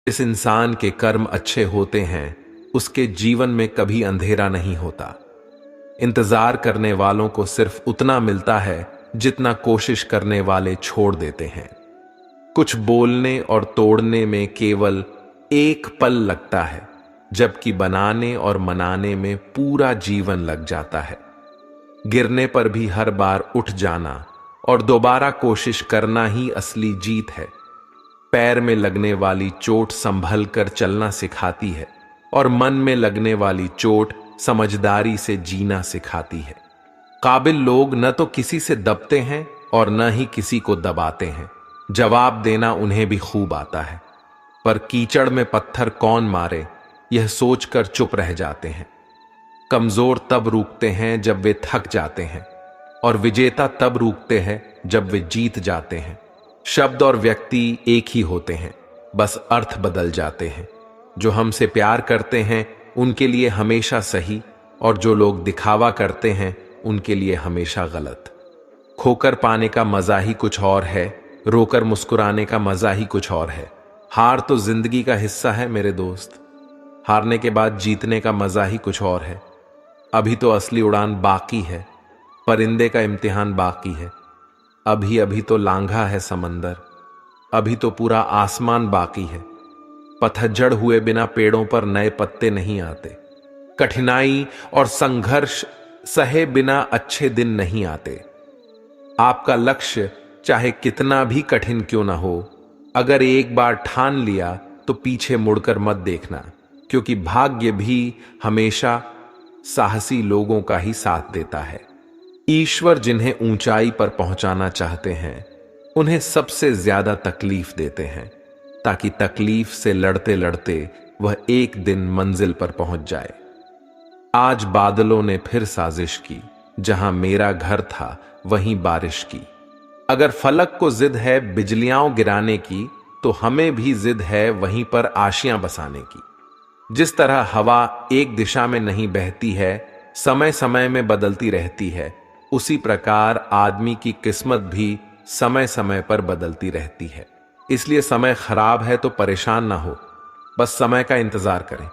जिस इंसान के कर्म अच्छे होते हैं उसके जीवन में कभी अंधेरा नहीं होता। इंतजार करने वालों को सिर्फ उतना मिलता है जितना कोशिश करने वाले छोड़ देते हैं। कुछ बोलने और तोड़ने में केवल एक पल लगता है, जबकि बनाने और मनाने में पूरा जीवन लग जाता है। गिरने पर भी हर बार उठ जाना और दोबारा कोशिश करना ही असली जीत है। पैर में लगने वाली चोट संभल कर चलना सिखाती है और मन में लगने वाली चोट समझदारी से जीना सिखाती है। काबिल लोग न तो किसी से दबते हैं और न ही किसी को दबाते हैं। जवाब देना उन्हें भी खूब आता है, पर कीचड़ में पत्थर कौन मारे यह सोचकर चुप रह जाते हैं। कमजोर तब रुकते हैं जब वे थक जाते हैं और विजेता तब रुकते हैं जब वे जीत जाते हैं। शब्द और व्यक्ति एक ही होते हैं, बस अर्थ बदल जाते हैं। जो हमसे प्यार करते हैं उनके लिए हमेशा सही, और जो लोग दिखावा करते हैं उनके लिए हमेशा गलत। खोकर पाने का मजा ही कुछ और है, रोकर मुस्कुराने का मजा ही कुछ और है। हार तो जिंदगी का हिस्सा है मेरे दोस्त। हारने के बाद जीतने का मजा ही कुछ और है। अभी तो असली उड़ान बाकी है, परिंदे का इम्तिहान बाकी है। अभी अभी तो लांघा है समंदर, अभी तो पूरा आसमान बाकी है। पतझड़ हुए बिना पेड़ों पर नए पत्ते नहीं आते। कठिनाई और संघर्ष सहे बिना अच्छे दिन नहीं आते। आपका लक्ष्य चाहे कितना भी कठिन क्यों ना हो, अगर एक बार ठान लिया तो पीछे मुड़कर मत देखना, क्योंकि भाग्य भी हमेशा साहसी लोगों का ही साथ देता है। ईश्वर जिन्हें ऊंचाई पर पहुंचाना चाहते हैं उन्हें सबसे ज्यादा तकलीफ देते हैं, ताकि तकलीफ से लड़ते लड़ते वह एक दिन मंजिल पर पहुंच जाए। आज बादलों ने फिर साजिश की, जहां मेरा घर था वहीं बारिश की। अगर फलक को जिद है बिजलियां गिराने की, तो हमें भी जिद है वहीं पर आशियां बसाने की। जिस तरह हवा एक दिशा में नहीं बहती है, समय समय में बदलती रहती है, उसी प्रकार आदमी की किस्मत भी समय समय पर बदलती रहती है। इसलिए समय खराब है तो परेशान ना हो, बस समय का इंतजार करें,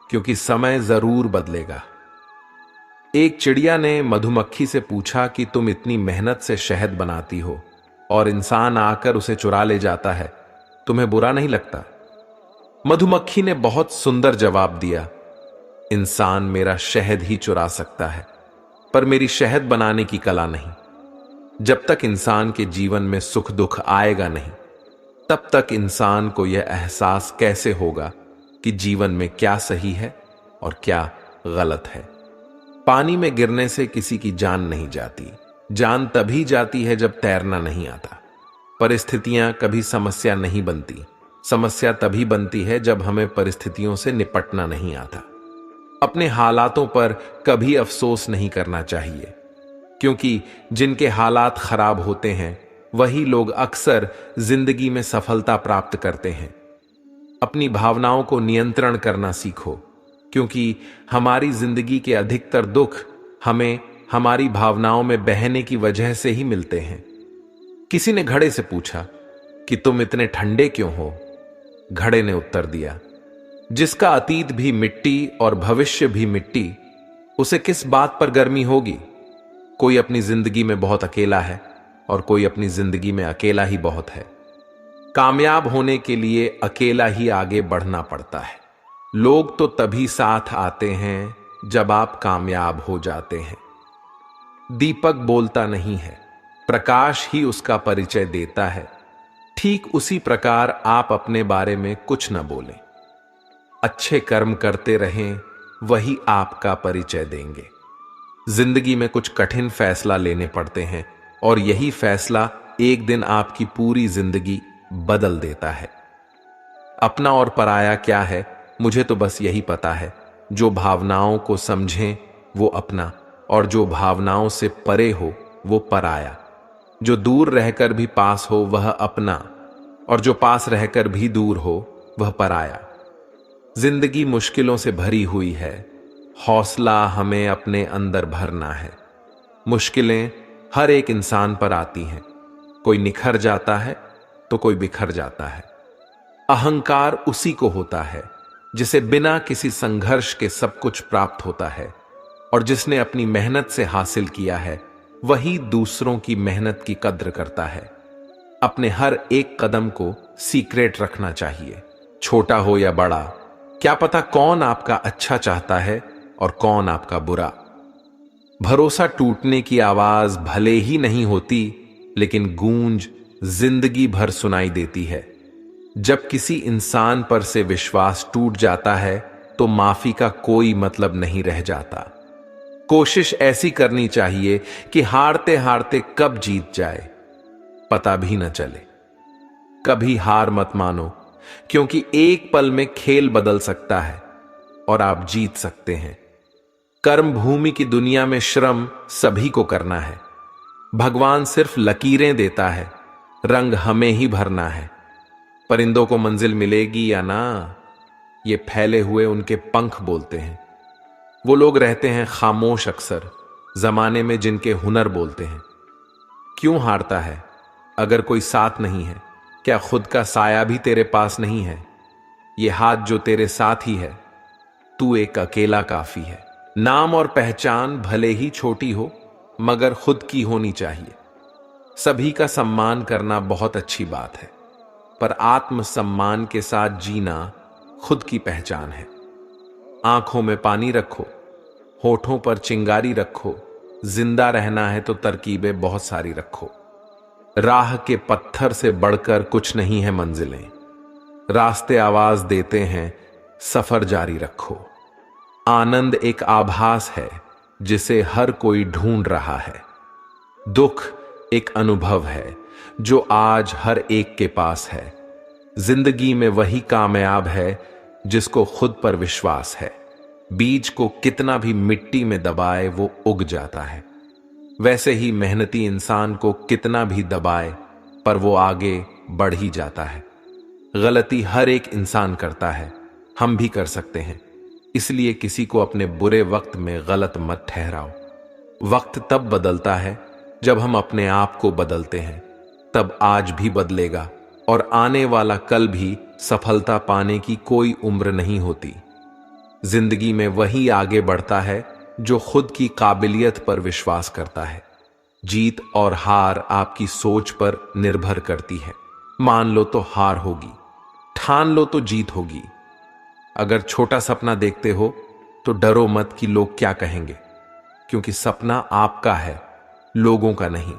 क्योंकि समय जरूर बदलेगा। एक चिड़िया ने मधुमक्खी से पूछा कि तुम इतनी मेहनत से शहद बनाती हो और इंसान आकर उसे चुरा ले जाता है, तुम्हें बुरा नहीं लगता? मधुमक्खी ने बहुत सुंदर जवाब दिया, इंसान मेरा शहद ही चुरा सकता है, पर मेरी शहद बनाने की कला नहीं। जब तक इंसान के जीवन में सुख दुख आएगा नहीं, तब तक इंसान को यह एहसास कैसे होगा कि जीवन में क्या सही है और क्या गलत है। पानी में गिरने से किसी की जान नहीं जाती। जान तभी जाती है जब तैरना नहीं आता। परिस्थितियां कभी समस्या नहीं बनती। समस्या तभी बनती है जब हमें परिस्थितियों से निपटना नहीं आता। अपने हालातों पर कभी अफसोस नहीं करना चाहिए, क्योंकि जिनके हालात खराब होते हैं वही लोग अक्सर जिंदगी में सफलता प्राप्त करते हैं। अपनी भावनाओं को नियंत्रण करना सीखो, क्योंकि हमारी जिंदगी के अधिकतर दुख हमें हमारी भावनाओं में बहने की वजह से ही मिलते हैं। किसी ने घड़े से पूछा कि तुम इतने ठंडे क्यों हो? घड़े ने उत्तर दिया, जिसका अतीत भी मिट्टी और भविष्य भी मिट्टी, उसे किस बात पर गर्मी होगी? कोई अपनी जिंदगी में बहुत अकेला है और कोई अपनी जिंदगी में अकेला ही बहुत है। कामयाब होने के लिए अकेला ही आगे बढ़ना पड़ता है। लोग तो तभी साथ आते हैं जब आप कामयाब हो जाते हैं। दीपक बोलता नहीं है, प्रकाश ही उसका परिचय देता है। ठीक उसी प्रकार आप अपने बारे में कुछ न बोलें। अच्छे कर्म करते रहें, वही आपका परिचय देंगे। जिंदगी में कुछ कठिन फैसला लेने पड़ते हैं और यही फैसला एक दिन आपकी पूरी जिंदगी बदल देता है। अपना और पराया क्या है, मुझे तो बस यही पता है, जो भावनाओं को समझें वो अपना, और जो भावनाओं से परे हो वो पराया। जो दूर रहकर भी पास हो वह अपना, और जो पास रहकर भी दूर हो वह पराया। जिंदगी मुश्किलों से भरी हुई है, हौसला हमें अपने अंदर भरना है। मुश्किलें हर एक इंसान पर आती हैं, कोई निखर जाता है तो कोई बिखर जाता है। अहंकार उसी को होता है जिसे बिना किसी संघर्ष के सब कुछ प्राप्त होता है, और जिसने अपनी मेहनत से हासिल किया है वही दूसरों की मेहनत की कद्र करता है। अपने हर एक कदम को सीक्रेट रखना चाहिए, छोटा हो या बड़ा। क्या पता कौन आपका अच्छा चाहता है और कौन आपका बुरा। भरोसा टूटने की आवाज भले ही नहीं होती, लेकिन गूंज जिंदगी भर सुनाई देती है। जब किसी इंसान पर से विश्वास टूट जाता है तो माफी का कोई मतलब नहीं रह जाता। कोशिश ऐसी करनी चाहिए कि हारते हारते कब जीत जाए पता भी न चले। कभी हार मत मानो, क्योंकि एक पल में खेल बदल सकता है और आप जीत सकते हैं। कर्म भूमि की दुनिया में श्रम सभी को करना है। भगवान सिर्फ लकीरें देता है, रंग हमें ही भरना है। परिंदों को मंजिल मिलेगी या ना, ये फैले हुए उनके पंख बोलते हैं। वो लोग रहते हैं खामोश अक्सर, जमाने में जिनके हुनर बोलते हैं। क्यों हारता है? अगर कोई साथ नहीं है। क्या खुद का साया भी तेरे पास नहीं है? ये हाथ जो तेरे साथ ही है, तू एक अकेला काफी है। नाम और पहचान भले ही छोटी हो, मगर खुद की होनी चाहिए। सभी का सम्मान करना बहुत अच्छी बात है, पर आत्मसम्मान के साथ जीना खुद की पहचान है। आंखों में पानी रखो, होठों पर चिंगारी रखो। जिंदा रहना है तो तरकीबें बहुत सारी रखो। राह के पत्थर से बढ़कर कुछ नहीं है मंजिलें। रास्ते आवाज देते हैं, सफर जारी रखो। आनंद एक आभास है जिसे हर कोई ढूंढ रहा है। दुख एक अनुभव है जो आज हर एक के पास है। जिंदगी में वही कामयाब है जिसको खुद पर विश्वास है। बीज को कितना भी मिट्टी में दबाए वो उग जाता है। वैसे ही मेहनती इंसान को कितना भी दबाए पर वो आगे बढ़ ही जाता है। गलती हर एक इंसान करता है, हम भी कर सकते हैं। इसलिए किसी को अपने बुरे वक्त में गलत मत ठहराओ। वक्त तब बदलता है जब हम अपने आप को बदलते हैं। तब आज भी बदलेगा और आने वाला कल भी। सफलता पाने की कोई उम्र नहीं होती। जिंदगी में वही आगे बढ़ता है जो खुद की काबिलियत पर विश्वास करता है। जीत और हार आपकी सोच पर निर्भर करती है। मान लो तो हार होगी, ठान लो तो जीत होगी। अगर छोटा सपना देखते हो तो डरो मत कि लोग क्या कहेंगे, क्योंकि सपना आपका है, लोगों का नहीं।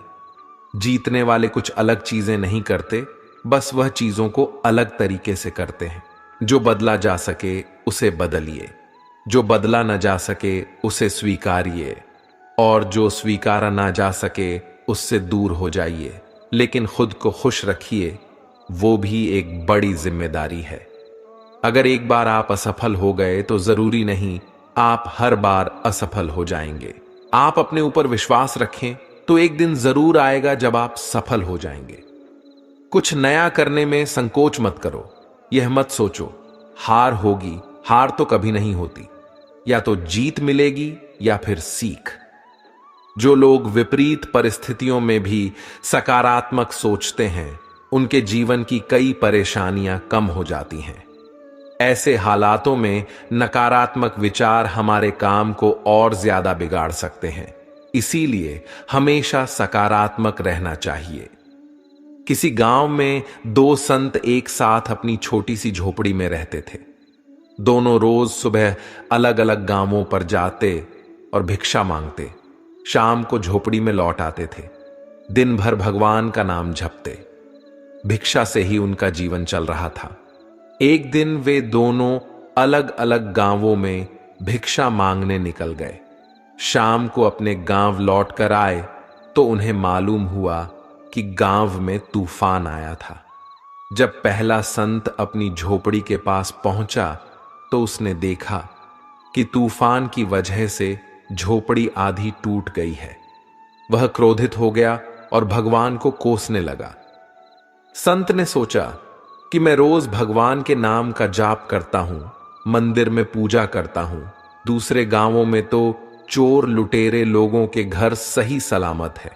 जीतने वाले कुछ अलग चीजें नहीं करते, बस वह चीजों को अलग तरीके से करते हैं। जो बदला जा सके उसे बदलिए, जो बदला न जा सके उसे स्वीकारिए, और जो स्वीकारा ना जा सके उससे दूर हो जाइए। लेकिन खुद को खुश रखिए, वो भी एक बड़ी जिम्मेदारी है। अगर एक बार आप असफल हो गए तो जरूरी नहीं आप हर बार असफल हो जाएंगे। आप अपने ऊपर विश्वास रखें तो एक दिन जरूर आएगा जब आप सफल हो जाएंगे। कुछ नया करने में संकोच मत करो। यह मत सोचो हार होगी, हार तो कभी नहीं होती। या तो जीत मिलेगी या फिर सीख। जो लोग विपरीत परिस्थितियों में भी सकारात्मक सोचते हैं, उनके जीवन की कई परेशानियां कम हो जाती हैं। ऐसे हालातों में नकारात्मक विचार हमारे काम को और ज्यादा बिगाड़ सकते हैं। इसीलिए हमेशा सकारात्मक रहना चाहिए। किसी गांव में दो संत एक साथ अपनी छोटी सी झोपड़ी में रहते थे। दोनों रोज सुबह अलग अलग गांवों पर जाते और भिक्षा मांगते। शाम को झोपड़ी में लौट आते थे। दिन भर भगवान का नाम जपते। भिक्षा से ही उनका जीवन चल रहा था। एक दिन वे दोनों अलग अलग गांवों में भिक्षा मांगने निकल गए। शाम को अपने गांव लौट कर आए तो उन्हें मालूम हुआ कि गांव में तूफान आया था। जब पहला संत अपनी झोपड़ी के पास पहुंचा तो उसने देखा कि तूफान की वजह से झोपड़ी आधी टूट गई है। वह क्रोधित हो गया और भगवान को कोसने लगा। संत ने सोचा कि मैं रोज भगवान के नाम का जाप करता हूं, मंदिर में पूजा करता हूं। दूसरे गांवों में तो चोर लुटेरे लोगों के घर सही सलामत है।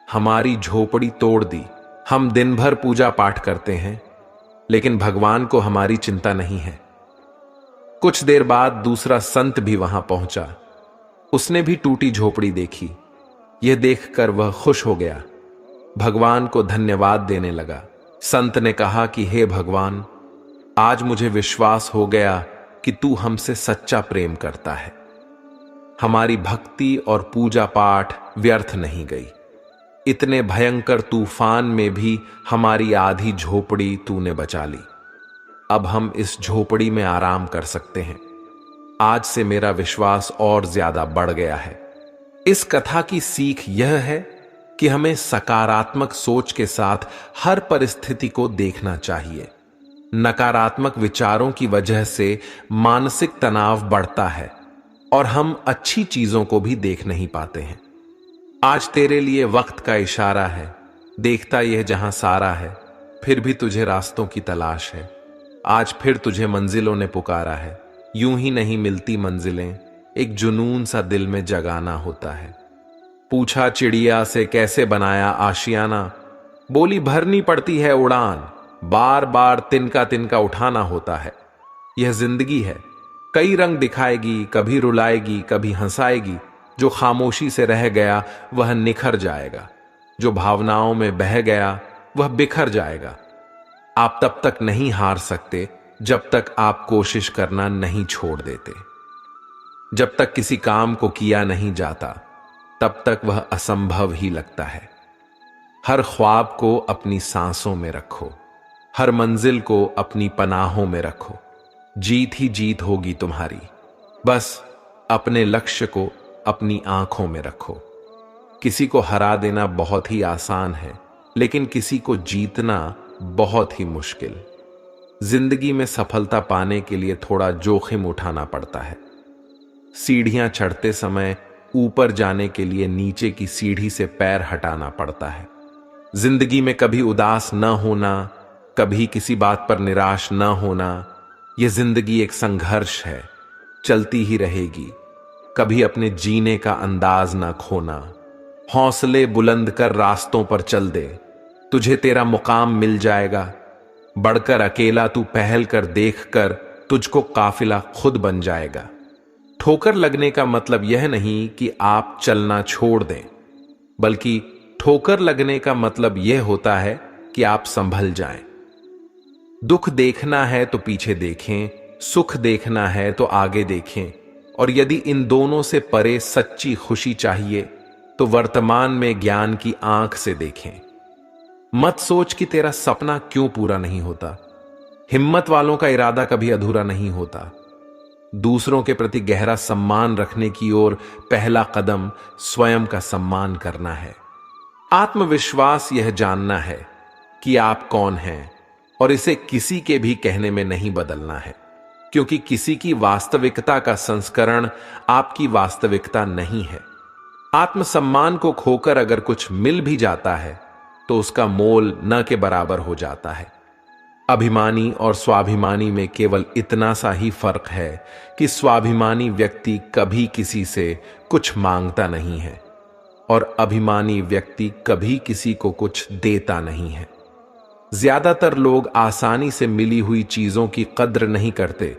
हमारी झोपड़ी तोड़ दी। हम दिन भर पूजा पाठ करते हैं, लेकिन भगवान को हमारी चिंता नहीं है। कुछ देर बाद दूसरा संत भी वहां पहुंचा। उसने भी टूटी झोपड़ी देखी। यह देखकर वह खुश हो गया, भगवान को धन्यवाद देने लगा। संत ने कहा कि हे भगवान, आज मुझे विश्वास हो गया कि तू हमसे सच्चा प्रेम करता है। हमारी भक्ति और पूजा पाठ व्यर्थ नहीं गई। इतने भयंकर तूफान में भी हमारी आधी झोपड़ी तूने बचा ली। अब हम इस झोपड़ी में आराम कर सकते हैं। आज से मेरा विश्वास और ज्यादा बढ़ गया है। इस कथा की सीख यह है कि हमें सकारात्मक सोच के साथ हर परिस्थिति को देखना चाहिए। नकारात्मक विचारों की वजह से मानसिक तनाव बढ़ता है और हम अच्छी चीजों को भी देख नहीं पाते हैं। आज तेरे लिए वक्त का इशारा है। देखता यह जहां सारा है, फिर भी तुझे रास्तों की तलाश है। आज फिर तुझे मंजिलों ने पुकारा है। यूं ही नहीं मिलती मंजिलें, एक जुनून सा दिल में जगाना होता है। पूछा चिड़िया से कैसे बनाया आशियाना, बोली भरनी पड़ती है उड़ान, बार बार तिनका तिनका उठाना होता है। यह जिंदगी है, कई रंग दिखाएगी, कभी रुलाएगी, कभी हंसाएगी। जो खामोशी से रह गया वह निखर जाएगा, जो भावनाओं में बह गया वह बिखर जाएगा। आप तब तक नहीं हार सकते जब तक आप कोशिश करना नहीं छोड़ देते। जब तक किसी काम को किया नहीं जाता तब तक वह असंभव ही लगता है। हर ख्वाब को अपनी सांसों में रखो, हर मंजिल को अपनी पनाहों में रखो। जीत ही जीत होगी तुम्हारी। बस अपने लक्ष्य को अपनी आंखों में रखो। किसी को हरा देना बहुत ही आसान है, लेकिन किसी को जीतना बहुत ही मुश्किल। जिंदगी में सफलता पाने के लिए थोड़ा जोखिम उठाना पड़ता है। सीढ़ियां चढ़ते समय ऊपर जाने के लिए नीचे की सीढ़ी से पैर हटाना पड़ता है। जिंदगी में कभी उदास न होना, कभी किसी बात पर निराश न होना, यह जिंदगी एक संघर्ष है, चलती ही रहेगी। कभी अपने जीने का अंदाज ना खोना। हौसले बुलंद कर रास्तों पर चल दे, तुझे तेरा मुकाम मिल जाएगा। बढ़कर अकेला तू पहल कर, देख कर तुझको काफिला खुद बन जाएगा। ठोकर लगने का मतलब यह नहीं कि आप चलना छोड़ दें, बल्कि ठोकर लगने का मतलब यह होता है कि आप संभल जाएं। दुख देखना है तो पीछे देखें, सुख देखना है तो आगे देखें। और यदि इन दोनों से परे सच्ची खुशी चाहिए तो वर्तमान में ज्ञान की आंख से देखें। मत सोच कि तेरा सपना क्यों पूरा नहीं होता। हिम्मत वालों का इरादा कभी अधूरा नहीं होता। दूसरों के प्रति गहरा सम्मान रखने की ओर पहला कदम स्वयं का सम्मान करना है। आत्मविश्वास यह जानना है कि आप कौन हैं और इसे किसी के भी कहने में नहीं बदलना है, क्योंकि किसी की वास्तविकता का संस्करण आपकी वास्तविकता नहीं है। आत्मसम्मान को खोकर अगर कुछ मिल भी जाता है तो उसका मोल न के बराबर हो जाता है। अभिमानी और स्वाभिमानी में केवल इतना सा ही फर्क है कि स्वाभिमानी व्यक्ति कभी किसी से कुछ मांगता नहीं है और अभिमानी व्यक्ति कभी किसी को कुछ देता नहीं है। ज्यादातर लोग आसानी से मिली हुई चीजों की कद्र नहीं करते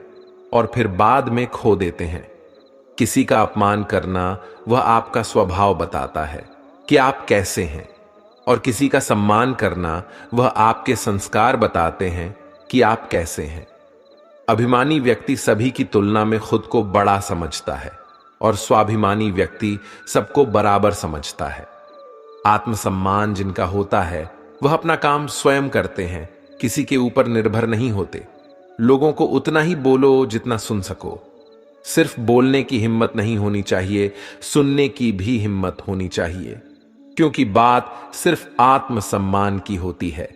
और फिर बाद में खो देते हैं। किसी का अपमान करना वह आपका स्वभाव बताता है कि आप कैसे हैं, और किसी का सम्मान करना वह आपके संस्कार बताते हैं कि आप कैसे हैं। अभिमानी व्यक्ति सभी की तुलना में खुद को बड़ा समझता है और स्वाभिमानी व्यक्ति सबको बराबर समझता है। आत्मसम्मान जिनका होता है वह अपना काम स्वयं करते हैं, किसी के ऊपर निर्भर नहीं होते। लोगों को उतना ही बोलो जितना सुन सको। सिर्फ बोलने की हिम्मत नहीं होनी चाहिए, सुनने की भी हिम्मत होनी चाहिए, क्योंकि बात सिर्फ आत्मसम्मान की होती है।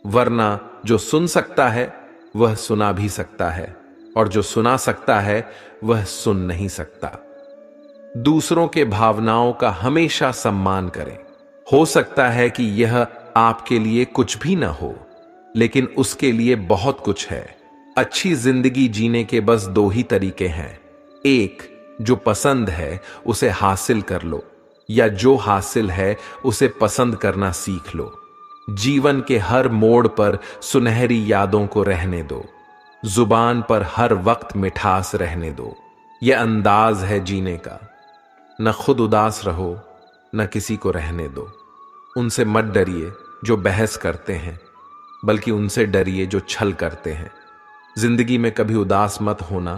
वरना जो सुन सकता है वह सुना भी सकता है, और जो सुना सकता है वह सुन नहीं सकता। दूसरों के भावनाओं का हमेशा सम्मान करें। हो सकता है कि यह आपके लिए कुछ भी ना हो, लेकिन उसके लिए बहुत कुछ है। अच्छी जिंदगी जीने के बस दो ही तरीके हैं। एक, जो पसंद है उसे हासिल कर लो, या जो हासिल है उसे पसंद करना सीख लो। जीवन के हर मोड़ पर सुनहरी यादों को रहने दो, जुबान पर हर वक्त मिठास रहने दो। यह अंदाज है जीने का। न खुद उदास रहो, न किसी को रहने दो। उनसे मत डरिए जो बहस करते हैं, बल्कि उनसे डरिए जो छल करते हैं। जिंदगी में कभी उदास मत होना,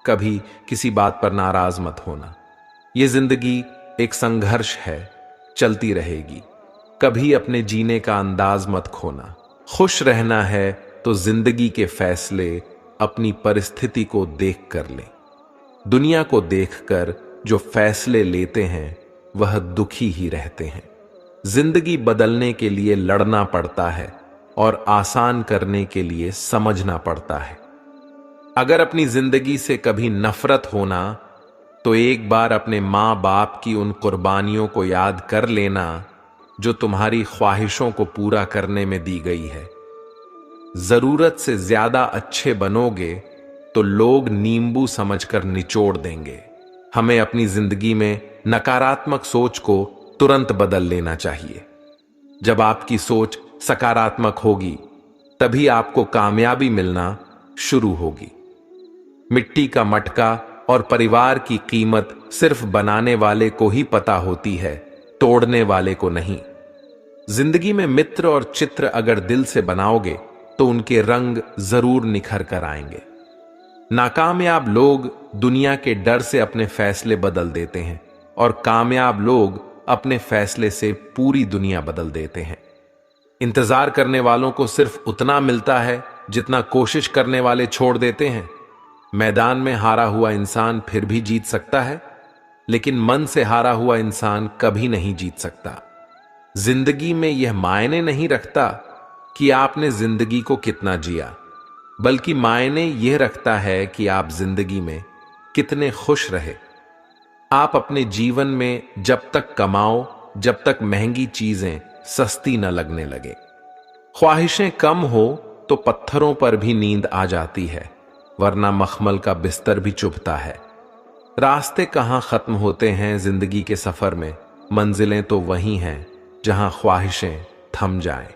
कभी किसी बात पर नाराज मत होना। यह जिंदगी एक संघर्ष है, चलती रहेगी। कभी अपने जीने का अंदाज मत खोना। खुश रहना है तो जिंदगी के फैसले अपनी परिस्थिति को देख कर लें। दुनिया को देखकर जो फैसले लेते हैं वह दुखी ही रहते हैं। जिंदगी बदलने के लिए लड़ना पड़ता है और आसान करने के लिए समझना पड़ता है। अगर अपनी जिंदगी से कभी नफरत होना तो एक बार अपने मां बाप की उन कुर्बानियों को याद कर लेना जो तुम्हारी ख्वाहिशों को पूरा करने में दी गई है। जरूरत से ज्यादा अच्छे बनोगे तो लोग नींबू समझकर निचोड़ देंगे। हमें अपनी जिंदगी में नकारात्मक सोच को तुरंत बदल लेना चाहिए। जब आपकी सोच सकारात्मक होगी तभी आपको कामयाबी मिलना शुरू होगी। मिट्टी का मटका और परिवार की कीमत सिर्फ बनाने वाले को ही पता होती है, तोड़ने वाले को नहीं। जिंदगी में मित्र और चित्र अगर दिल से बनाओगे तो उनके रंग जरूर निखर कर आएंगे। नाकामयाब लोग दुनिया के डर से अपने फैसले बदल देते हैं और कामयाब लोग अपने फैसले से पूरी दुनिया बदल देते हैं। इंतजार करने वालों को सिर्फ उतना मिलता है जितना कोशिश करने वाले छोड़ देते हैं। मैदान में हारा हुआ इंसान फिर भी जीत सकता है, लेकिन मन से हारा हुआ इंसान कभी नहीं जीत सकता। जिंदगी में यह मायने नहीं रखता कि आपने जिंदगी को कितना जिया, बल्कि मायने यह रखता है कि आप जिंदगी में कितने खुश रहे। आप अपने जीवन में जब तक कमाओ, जब तक महंगी चीजें सस्ती न लगने लगे। ख्वाहिशें कम हो तो पत्थरों पर भी नींद आ जाती है, वरना मखमल का बिस्तर भी चुभता है। रास्ते कहां खत्म होते हैं जिंदगी के सफर में, मंजिलें तो वही हैं जहां ख्वाहिशें थम जाएं।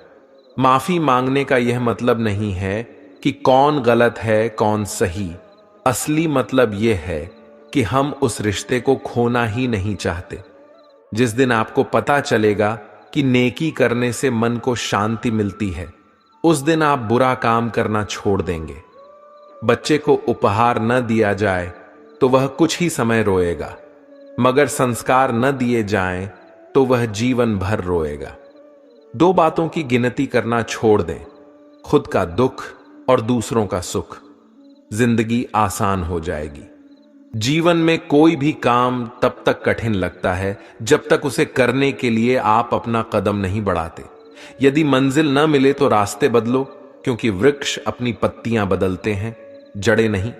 माफी मांगने का यह मतलब नहीं है कि कौन गलत है कौन सही। असली मतलब यह है कि हम उस रिश्ते को खोना ही नहीं चाहते। जिस दिन आपको पता चलेगा कि नेकी करने से मन को शांति मिलती है, उस दिन आप बुरा काम करना छोड़ देंगे। बच्चे को उपहार न दिया जाए तो वह कुछ ही समय रोएगा, मगर संस्कार न दिए जाएं तो वह जीवन भर रोएगा। दो बातों की गिनती करना छोड़ दें, खुद का दुख और दूसरों का सुख। जिंदगी आसान हो जाएगी। जीवन में कोई भी काम तब तक कठिन लगता है जब तक उसे करने के लिए आप अपना कदम नहीं बढ़ाते। यदि मंजिल न मिले तो रास्ते बदलो, क्योंकि वृक्ष अपनी पत्तियां बदलते हैं, जड़ें नहीं।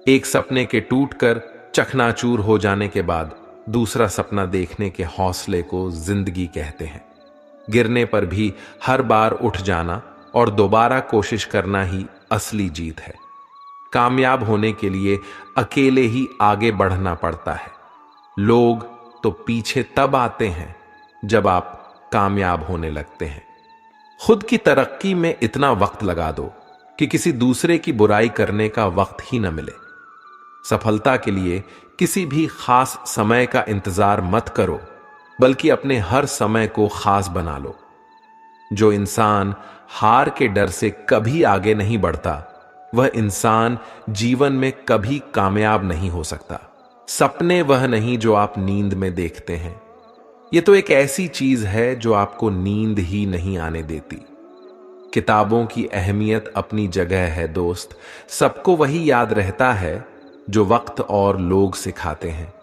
एक सपने के टूटकर चकनाचूर हो जाने के बाद दूसरा सपना देखने के हौसले को जिंदगी कहते हैं। गिरने पर भी हर बार उठ जाना और दोबारा कोशिश करना ही असली जीत है। कामयाब होने के लिए अकेले ही आगे बढ़ना पड़ता है। लोग तो पीछे तब आते हैं जब आप कामयाब होने लगते हैं। खुद की तरक्की में इतना वक्त लगा दो कि किसी दूसरे की बुराई करने का वक्त ही न मिले। सफलता के लिए किसी भी खास समय का इंतजार मत करो, बल्कि अपने हर समय को खास बना लो। जो इंसान हार के डर से कभी आगे नहीं बढ़ता, वह इंसान जीवन में कभी कामयाब नहीं हो सकता। सपने वह नहीं जो आप नींद में देखते हैं, यह तो एक ऐसी चीज है जो आपको नींद ही नहीं आने देती। किताबों की अहमियत अपनी जगह है दोस्त, सबको वही याद रहता है जो वक्त और लोग सिखाते हैं।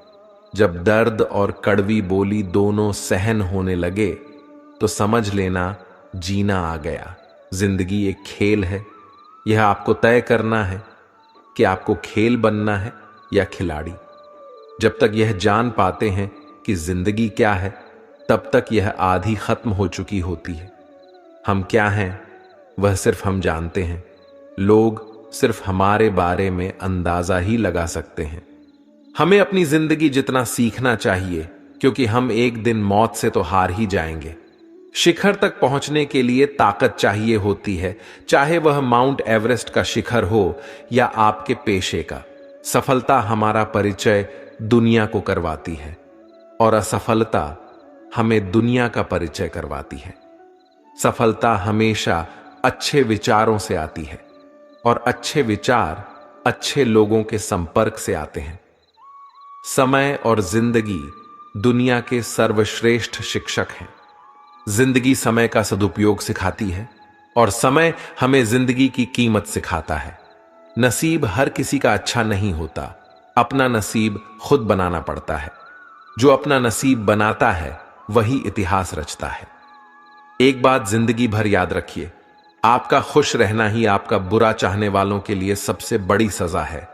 जब दर्द और कड़वी बोली दोनों सहन होने लगे तो समझ लेना जीना आ गया। जिंदगी एक खेल है, यह आपको तय करना है कि आपको खेल बनना है या खिलाड़ी। जब तक यह जान पाते हैं कि जिंदगी क्या है, तब तक यह आधी खत्म हो चुकी होती है। हम क्या हैं वह सिर्फ हम जानते हैं, लोग सिर्फ हमारे बारे में अंदाजा ही लगा सकते हैं। हमें अपनी जिंदगी जितना सीखना चाहिए, क्योंकि हम एक दिन मौत से तो हार ही जाएंगे। शिखर तक पहुंचने के लिए ताकत चाहिए होती है, चाहे वह माउंट एवरेस्ट का शिखर हो या आपके पेशे का। सफलता हमारा परिचय दुनिया को करवाती है और असफलता हमें दुनिया का परिचय करवाती है। सफलता हमेशा अच्छे विचारों से आती है और अच्छे विचार अच्छे लोगों के संपर्क से आते हैं। समय और जिंदगी दुनिया के सर्वश्रेष्ठ शिक्षक हैं। जिंदगी समय का सदुपयोग सिखाती है और समय हमें जिंदगी की कीमत सिखाता है। नसीब हर किसी का अच्छा नहीं होता, अपना नसीब खुद बनाना पड़ता है। जो अपना नसीब बनाता है वही इतिहास रचता है। एक बात जिंदगी भर याद रखिए, आपका खुश रहना ही आपका बुरा चाहने वालों के लिए सबसे बड़ी सजा है।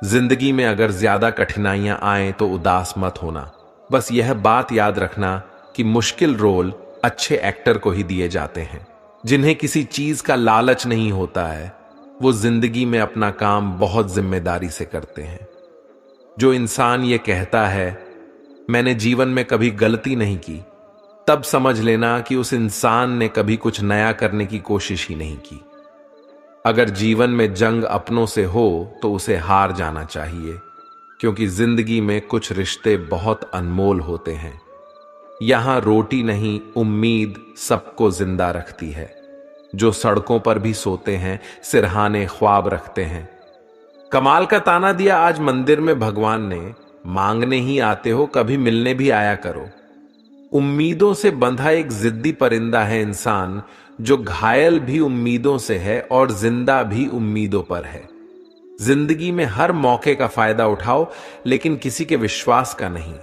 जिंदगी में अगर ज्यादा कठिनाइयां आए तो उदास मत होना। बस यह बात याद रखना कि मुश्किल रोल अच्छे एक्टर को ही दिए जाते हैं। जिन्हें किसी चीज का लालच नहीं होता है वो जिंदगी में अपना काम बहुत जिम्मेदारी से करते हैं। जो इंसान ये कहता है मैंने जीवन में कभी गलती नहीं की, तब समझ लेना कि उस इंसान ने कभी कुछ नया करने की कोशिश ही नहीं की। अगर जीवन में जंग अपनों से हो तो उसे हार जाना चाहिए, क्योंकि जिंदगी में कुछ रिश्ते बहुत अनमोल होते हैं। यहां रोटी नहीं उम्मीद सबको जिंदा रखती है। जो सड़कों पर भी सोते हैं सिरहाने ख्वाब रखते हैं। कमाल का ताना दिया आज मंदिर में भगवान ने, मांगने ही आते हो कभी मिलने भी आया करो। उम्मीदों से बंधा एक जिद्दी परिंदा है इंसान, जो घायल भी उम्मीदों से है और जिंदा भी उम्मीदों पर है। जिंदगी में हर मौके का फायदा उठाओ, लेकिन किसी के विश्वास का नहीं।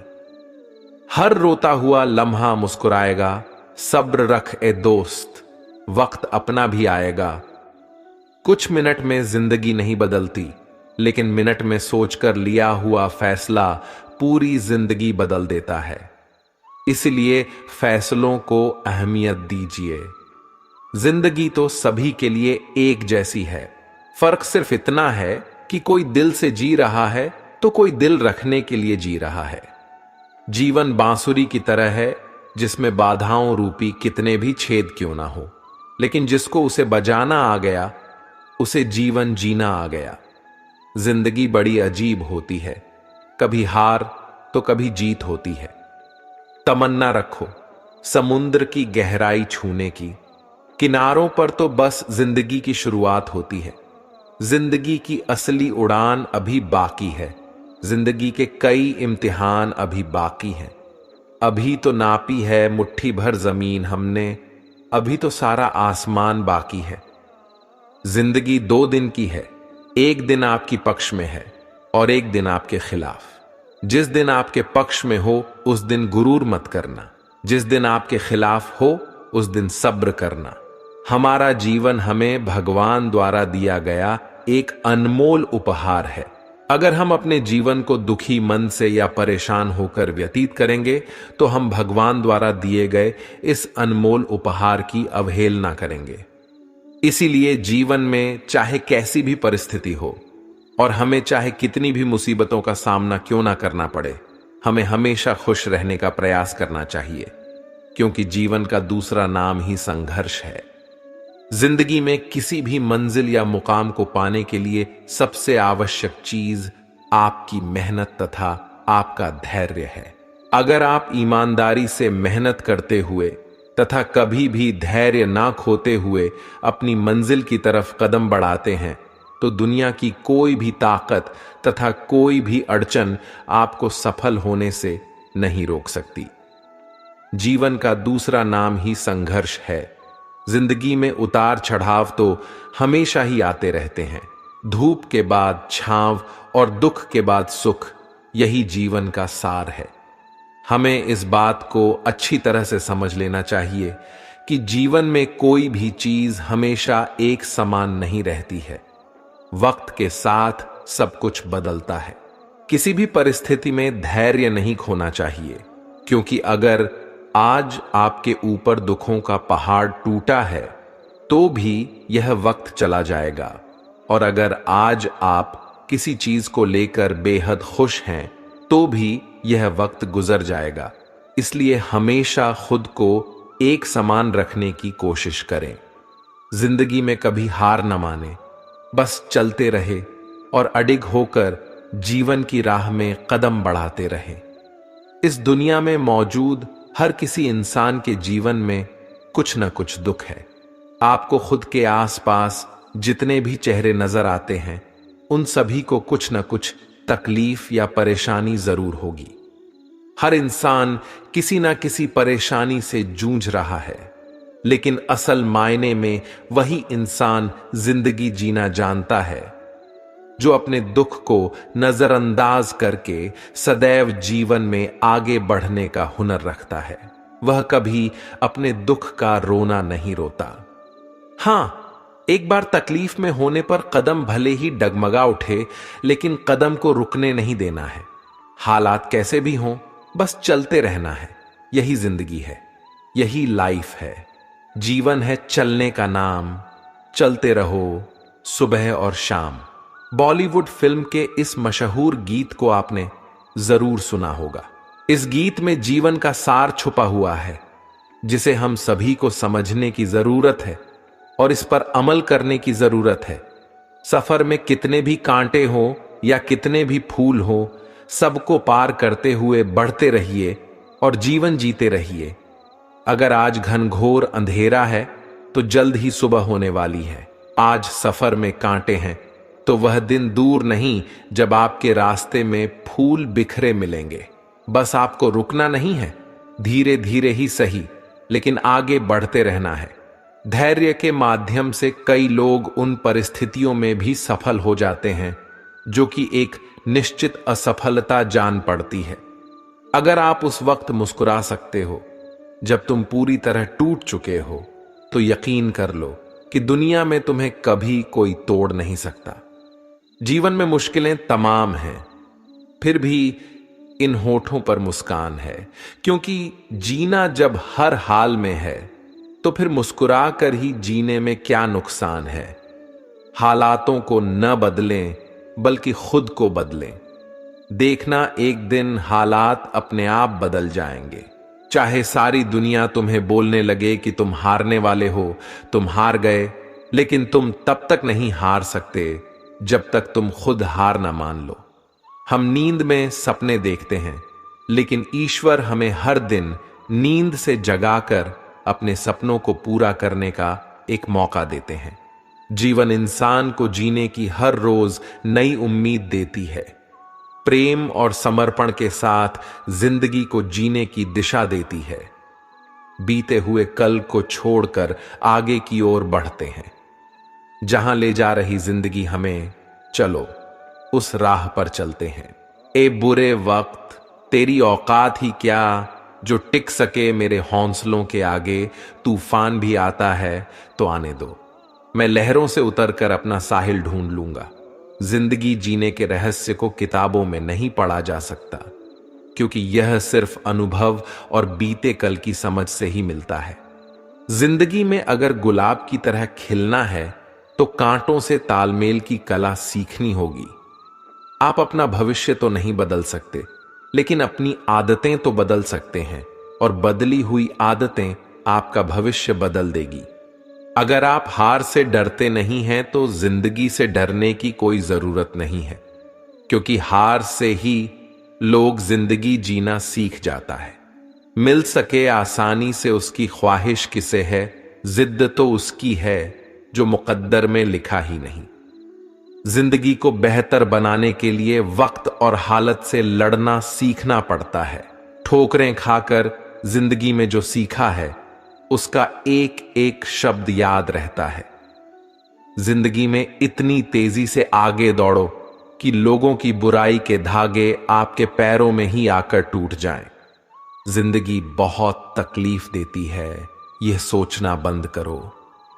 हर रोता हुआ लम्हा मुस्कुराएगा, सब्र रख ए दोस्त, वक्त अपना भी आएगा। कुछ मिनट में जिंदगी नहीं बदलती, लेकिन मिनट में सोचकर लिया हुआ फैसला पूरी जिंदगी बदल देता है। इसलिए फैसलों को अहमियत दीजिए। जिंदगी तो सभी के लिए एक जैसी है। फर्क सिर्फ इतना है कि कोई दिल से जी रहा है तो कोई दिल रखने के लिए जी रहा है। जीवन बांसुरी की तरह है, जिसमें बाधाओं रूपी कितने भी छेद क्यों ना हो, लेकिन जिसको उसे बजाना आ गया उसे जीवन जीना आ गया। जिंदगी बड़ी अजीब होती है, कभी हार तो कभी जीत होती है। तमन्ना रखो समुद्र की गहराई छूने की, किनारों पर तो बस जिंदगी की शुरुआत होती है। जिंदगी की असली उड़ान अभी बाकी है। जिंदगी के कई इम्तिहान अभी बाकी हैं। अभी तो नापी है मुट्ठी भर जमीन हमने, अभी तो सारा आसमान बाकी है। जिंदगी 2 दिन की है, एक दिन आपकी पक्ष में है और एक दिन आपके खिलाफ। जिस दिन आपके पक्ष में हो उस दिन गुरूर मत करना, जिस दिन आपके खिलाफ हो उस दिन सब्र करना। हमारा जीवन हमें भगवान द्वारा दिया गया एक अनमोल उपहार है। अगर हम अपने जीवन को दुखी मन से या परेशान होकर व्यतीत करेंगे तो हम भगवान द्वारा दिए गए इस अनमोल उपहार की अवहेलना करेंगे। इसीलिए जीवन में चाहे कैसी भी परिस्थिति हो और हमें चाहे कितनी भी मुसीबतों का सामना क्यों ना करना पड़े, हमें हमेशा खुश रहने का प्रयास करना चाहिए, क्योंकि जीवन का दूसरा नाम ही संघर्ष है। जिंदगी में किसी भी मंजिल या मुकाम को पाने के लिए सबसे आवश्यक चीज आपकी मेहनत तथा आपका धैर्य है। अगर आप ईमानदारी से मेहनत करते हुए तथा कभी भी धैर्य ना खोते हुए अपनी मंजिल की तरफ कदम बढ़ाते हैं तो दुनिया की कोई भी ताकत तथा कोई भी अड़चन आपको सफल होने से नहीं रोक सकती। जीवन का दूसरा नाम ही संघर्ष है। जिंदगी में उतार चढ़ाव तो हमेशा ही आते रहते हैं। धूप के बाद छांव और दुख के बाद सुख, यही जीवन का सार है। हमें इस बात को अच्छी तरह से समझ लेना चाहिए कि जीवन में कोई भी चीज हमेशा एक समान नहीं रहती है। वक्त के साथ सब कुछ बदलता है। किसी भी परिस्थिति में धैर्य नहीं खोना चाहिए, क्योंकि अगर आज आपके ऊपर दुखों का पहाड़ टूटा है तो भी यह वक्त चला जाएगा, और अगर आज आप किसी चीज को लेकर बेहद खुश हैं तो भी यह वक्त गुजर जाएगा। इसलिए हमेशा खुद को एक समान रखने की कोशिश करें। जिंदगी में कभी हार न माने, बस चलते रहे और अडिग होकर जीवन की राह में कदम बढ़ाते रहें। इस दुनिया में मौजूद हर किसी इंसान के जीवन में कुछ न कुछ दुख है। आपको खुद के आसपास जितने भी चेहरे नजर आते हैं, उन सभी को कुछ न कुछ तकलीफ या परेशानी जरूर होगी। हर इंसान किसी न किसी परेशानी से जूझ रहा है, लेकिन असल मायने में वही इंसान जिंदगी जीना जानता है जो अपने दुख को नजरअंदाज करके सदैव जीवन में आगे बढ़ने का हुनर रखता है। वह कभी अपने दुख का रोना नहीं रोता। हां, एक बार तकलीफ में होने पर कदम भले ही डगमगा उठे, लेकिन कदम को रुकने नहीं देना है। हालात कैसे भी हों, बस चलते रहना है। यही जिंदगी है, यही लाइफ है। जीवन है चलने का नाम, चलते रहो सुबह और शाम। बॉलीवुड फिल्म के इस मशहूर गीत को आपने जरूर सुना होगा। इस गीत में जीवन का सार छुपा हुआ है, जिसे हम सभी को समझने की जरूरत है और इस पर अमल करने की जरूरत है। सफर में कितने भी कांटे हो या कितने भी फूल हो, सबको पार करते हुए बढ़ते रहिए और जीवन जीते रहिए। अगर आज घनघोर अंधेरा है तो जल्द ही सुबह होने वाली है। आज सफर में कांटे हैं तो वह दिन दूर नहीं जब आपके रास्ते में फूल बिखरे मिलेंगे। बस आपको रुकना नहीं है, धीरे धीरे ही सही, लेकिन आगे बढ़ते रहना है। धैर्य के माध्यम से कई लोग उन परिस्थितियों में भी सफल हो जाते हैं जो कि एक निश्चित असफलता जान पड़ती है। अगर आप उस वक्त मुस्कुरा सकते हो जब तुम पूरी तरह टूट चुके हो, तो यकीन कर लो कि दुनिया में तुम्हें कभी कोई तोड़ नहीं सकता। जीवन में मुश्किलें तमाम हैं, फिर भी इन होठों पर मुस्कान है, क्योंकि जीना जब हर हाल में है तो फिर मुस्कुरा कर ही जीने में क्या नुकसान है। हालातों को न बदलें बल्कि खुद को बदलें। देखना एक दिन हालात अपने आप बदल जाएंगे। चाहे सारी दुनिया तुम्हें बोलने लगे कि तुम हारने वाले हो, तुम हार गए, लेकिन तुम तब तक नहीं हार सकते जब तक तुम खुद हार ना मान लो। हम नींद में सपने देखते हैं, लेकिन ईश्वर हमें हर दिन नींद से जगाकर अपने सपनों को पूरा करने का एक मौका देते हैं। जीवन इंसान को जीने की हर रोज नई उम्मीद देती है। प्रेम और समर्पण के साथ जिंदगी को जीने की दिशा देती है। बीते हुए कल को छोड़कर आगे की ओर बढ़ते हैं। जहां ले जा रही जिंदगी हमें, चलो उस राह पर चलते हैं। ए बुरे वक्त तेरी औकात ही क्या, जो टिक सके मेरे हौसलों के आगे। तूफान भी आता है तो आने दो, मैं लहरों से उतरकर अपना साहिल ढूंढ लूंगा। जिंदगी जीने के रहस्य को किताबों में नहीं पढ़ा जा सकता, क्योंकि यह सिर्फ अनुभव और बीते कल की समझ से ही मिलता है। जिंदगी में अगर गुलाब की तरह खिलना है तो कांटों से तालमेल की कला सीखनी होगी। आप अपना भविष्य तो नहीं बदल सकते, लेकिन अपनी आदतें तो बदल सकते हैं, और बदली हुई आदतें आपका भविष्य बदल देगी। अगर आप हार से डरते नहीं हैं तो जिंदगी से डरने की कोई जरूरत नहीं है, क्योंकि हार से ही लोग जिंदगी जीना सीख जाता है। मिल सके आसानी से उसकी ख्वाहिश किसे है, जिद्द तो उसकी है जो मुकद्दर में लिखा ही नहीं। जिंदगी को बेहतर बनाने के लिए वक्त और हालत से लड़ना सीखना पड़ता है। ठोकरें खाकर जिंदगी में जो सीखा है, उसका एक एक शब्द याद रहता है। जिंदगी में इतनी तेजी से आगे दौड़ो कि लोगों की बुराई के धागे आपके पैरों में ही आकर टूट जाएं। जिंदगी बहुत तकलीफ देती है, यह सोचना बंद करो।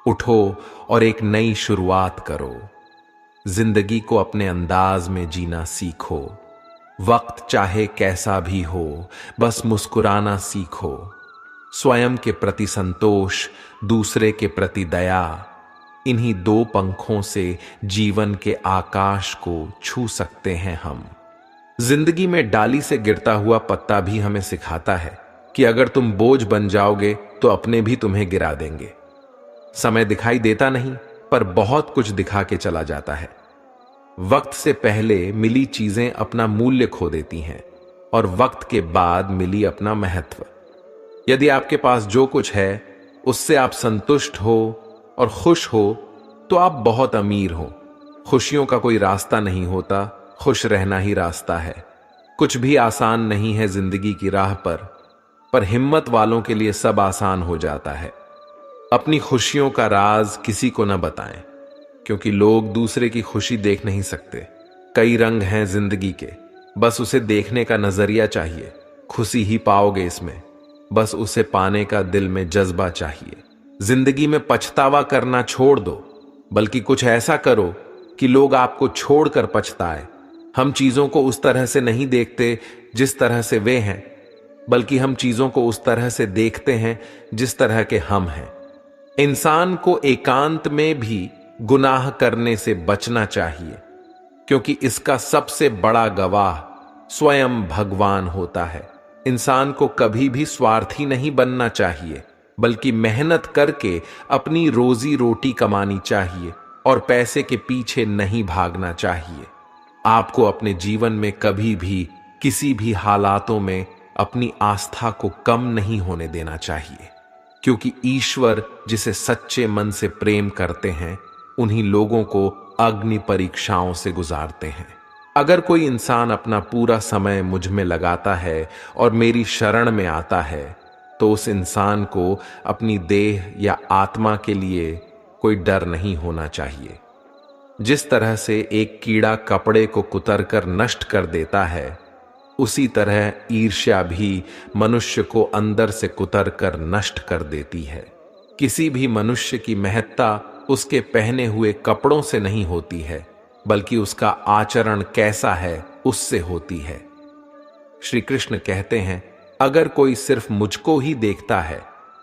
उठो और एक नई शुरुआत करो। जिंदगी को अपने अंदाज में जीना सीखो। वक्त चाहे कैसा भी हो, बस मुस्कुराना सीखो। स्वयं के प्रति संतोष, दूसरे के प्रति दया, इन्हीं दो पंखों से जीवन के आकाश को छू सकते हैं हम। जिंदगी में डाली से गिरता हुआ पत्ता भी हमें सिखाता है कि अगर तुम बोझ बन जाओगे तो अपने भी तुम्हें गिरा देंगे। समय दिखाई देता नहीं, पर बहुत कुछ दिखा के चला जाता है। वक्त से पहले मिली चीजें अपना मूल्य खो देती हैं और वक्त के बाद मिली अपना महत्व। यदि आपके पास जो कुछ है उससे आप संतुष्ट हो और खुश हो तो आप बहुत अमीर हो। खुशियों का कोई रास्ता नहीं होता, खुश रहना ही रास्ता है। कुछ भी आसान नहीं है जिंदगी की राह पर हिम्मत वालों के लिए सब आसान हो जाता है। अपनी खुशियों का राज किसी को न बताएं, क्योंकि लोग दूसरे की खुशी देख नहीं सकते। कई रंग हैं जिंदगी के, बस उसे देखने का नजरिया चाहिए। खुशी ही पाओगे इसमें, बस उसे पाने का दिल में जज्बा चाहिए। जिंदगी में पछतावा करना छोड़ दो, बल्कि कुछ ऐसा करो कि लोग आपको छोड़कर पछताए। हम चीजों को उस तरह से नहीं देखते जिस तरह से वे हैं, बल्कि हम चीजों को उस तरह से देखते हैं जिस तरह के हम हैं। इंसान को एकांत में भी गुनाह करने से बचना चाहिए, क्योंकि इसका सबसे बड़ा गवाह स्वयं भगवान होता है। इंसान को कभी भी स्वार्थी नहीं बनना चाहिए, बल्कि मेहनत करके अपनी रोजी रोटी कमानी चाहिए और पैसे के पीछे नहीं भागना चाहिए। आपको अपने जीवन में कभी भी किसी भी हालातों में अपनी आस्था को कम नहीं होने देना चाहिए, क्योंकि ईश्वर जिसे सच्चे मन से प्रेम करते हैं उन्हीं लोगों को अग्नि परीक्षाओं से गुजारते हैं। अगर कोई इंसान अपना पूरा समय मुझ में लगाता है और मेरी शरण में आता है, तो उस इंसान को अपनी देह या आत्मा के लिए कोई डर नहीं होना चाहिए। जिस तरह से एक कीड़ा कपड़े को कुतरकर नष्ट कर देता है, उसी तरह ईर्ष्या भी मनुष्य को अंदर से कुतरकर नष्ट कर देती है। किसी भी मनुष्य की महत्ता उसके पहने हुए कपड़ों से नहीं होती है, बल्कि उसका आचरण कैसा है उससे होती है। श्री कृष्ण कहते हैं, अगर कोई सिर्फ मुझको ही देखता है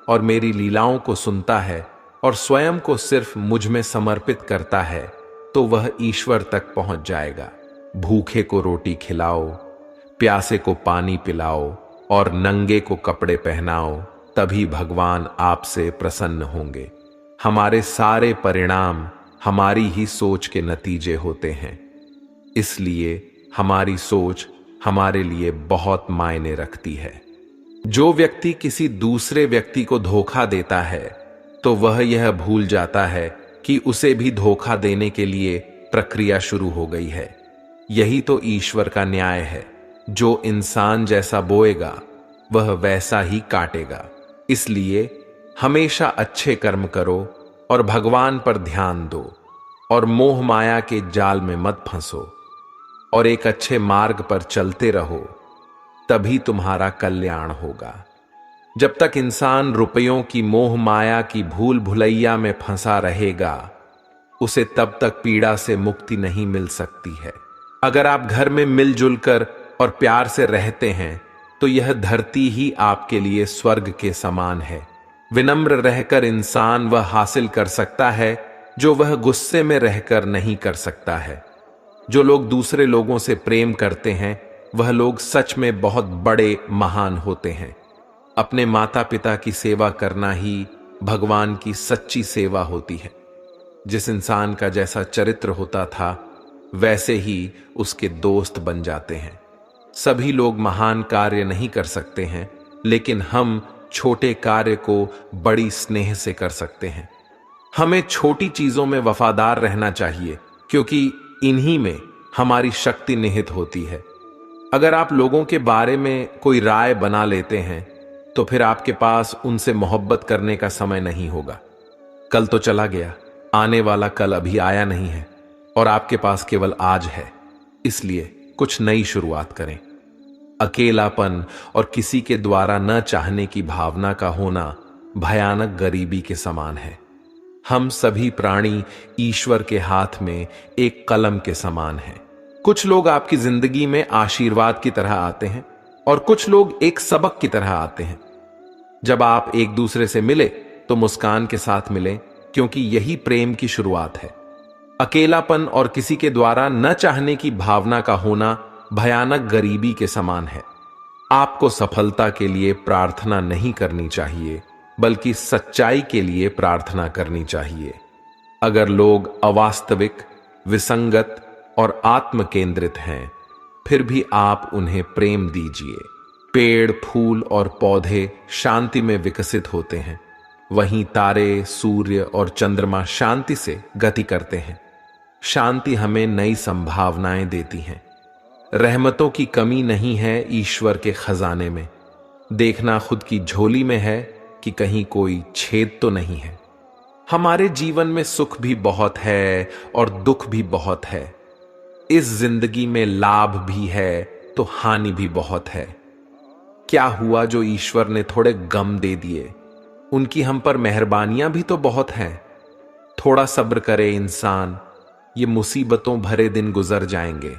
और मेरी लीलाओं को सुनता है और स्वयं को सिर्फ मुझ में समर्पित करता है, तो वह ईश्वर तक पहुंच जाएगा। भूखे को रोटी खिलाओ, प्यासे को पानी पिलाओ और नंगे को कपड़े पहनाओ, तभी भगवान आपसे प्रसन्न होंगे। हमारे सारे परिणाम हमारी ही सोच के नतीजे होते हैं, इसलिए हमारी सोच हमारे लिए बहुत मायने रखती है। जो व्यक्ति किसी दूसरे व्यक्ति को धोखा देता है, तो वह यह भूल जाता है कि उसे भी धोखा देने के लिए प्रक्रिया शुरू हो गई है। यही तो ईश्वर का न्याय है। जो इंसान जैसा बोएगा वह वैसा ही काटेगा। इसलिए हमेशा अच्छे कर्म करो और भगवान पर ध्यान दो और मोह माया के जाल में मत फंसो और एक अच्छे मार्ग पर चलते रहो, तभी तुम्हारा कल्याण होगा। जब तक इंसान रुपयों की मोह माया की भूल भुलैया में फंसा रहेगा, उसे तब तक पीड़ा से मुक्ति नहीं मिल सकती है। अगर आप घर में मिलजुल कर और प्यार से रहते हैं, तो यह धरती ही आपके लिए स्वर्ग के समान है। विनम्र रहकर इंसान वह हासिल कर सकता है जो वह गुस्से में रहकर नहीं कर सकता है। जो लोग दूसरे लोगों से प्रेम करते हैं, वह लोग सच में बहुत बड़े महान होते हैं। अपने माता पिता की सेवा करना ही भगवान की सच्ची सेवा होती है। जिस इंसान का जैसा चरित्र होता था, वैसे ही उसके दोस्त बन जाते हैं। सभी लोग महान कार्य नहीं कर सकते हैं, लेकिन हम छोटे कार्य को बड़ी स्नेह से कर सकते हैं। हमें छोटी चीजों में वफादार रहना चाहिए, क्योंकि इन्हीं में हमारी शक्ति निहित होती है। अगर आप लोगों के बारे में कोई राय बना लेते हैं, तो फिर आपके पास उनसे मोहब्बत करने का समय नहीं होगा। कल तो चला गया, आने वाला कल अभी आया नहीं है और आपके पास केवल आज है। इसलिए कुछ नई शुरुआत करें। अकेलापन और किसी के द्वारा न चाहने की भावना का होना भयानक गरीबी के समान है। हम सभी प्राणी ईश्वर के हाथ में एक कलम के समान हैं। कुछ लोग आपकी जिंदगी में आशीर्वाद की तरह आते हैं और कुछ लोग एक सबक की तरह आते हैं। जब आप एक दूसरे से मिले तो मुस्कान के साथ मिलें, क्योंकि यही प्रेम की शुरुआत है। अकेलापन और किसी के द्वारा न चाहने की भावना का होना भयानक गरीबी के समान है। आपको सफलता के लिए प्रार्थना नहीं करनी चाहिए, बल्कि सच्चाई के लिए प्रार्थना करनी चाहिए। अगर लोग अवास्तविक, विसंगत और आत्म केंद्रित हैं, फिर भी आप उन्हें प्रेम दीजिए। पेड़, फूल और पौधे शांति में विकसित होते हैं, वहीं तारे, सूर्य और चंद्रमा शांति से गति करते हैं। शांति हमें नई संभावनाएं देती हैं। रहमतों की कमी नहीं है ईश्वर के खजाने में। देखना खुद की झोली में है कि कहीं कोई छेद तो नहीं है। हमारे जीवन में सुख भी बहुत है और दुख भी बहुत है। इस जिंदगी में लाभ भी है तो हानि भी बहुत है। क्या हुआ जो ईश्वर ने थोड़े गम दे दिए? उनकी हम पर मेहरबानियां भी तो बहुत हैं। थोड़ा सब्र करे इंसान, ये मुसीबतों भरे दिन गुजर जाएंगे।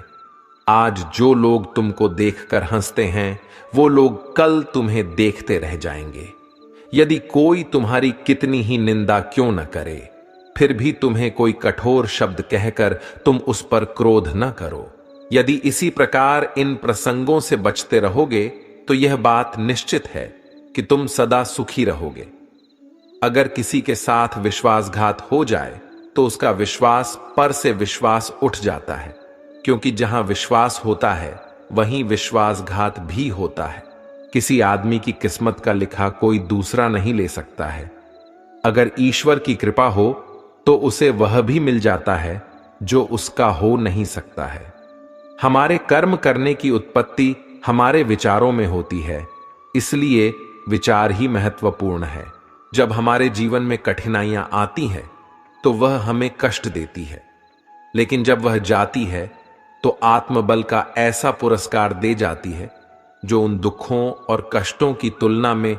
आज जो लोग तुमको देखकर हंसते हैं, वो लोग कल तुम्हें देखते रह जाएंगे। यदि कोई तुम्हारी कितनी ही निंदा क्यों न करे, फिर भी तुम्हें कोई कठोर शब्द कहकर तुम उस पर क्रोध न करो। यदि इसी प्रकार इन प्रसंगों से बचते रहोगे तो यह बात निश्चित है कि तुम सदा सुखी रहोगे। अगर किसी के साथ विश्वासघात हो जाए तो उसका विश्वास पर से विश्वास उठ जाता है, क्योंकि जहां विश्वास होता है वहीं विश्वासघात भी होता है। किसी आदमी की किस्मत का लिखा कोई दूसरा नहीं ले सकता है। अगर ईश्वर की कृपा हो तो उसे वह भी मिल जाता है जो उसका हो नहीं सकता है। हमारे कर्म करने की उत्पत्ति हमारे विचारों में होती है, इसलिए विचार ही महत्वपूर्ण है। जब हमारे जीवन में कठिनाइयां आती हैं तो वह हमें कष्ट देती है, लेकिन जब वह जाती है तो आत्मबल का ऐसा पुरस्कार दे जाती है जो उन दुखों और कष्टों की तुलना में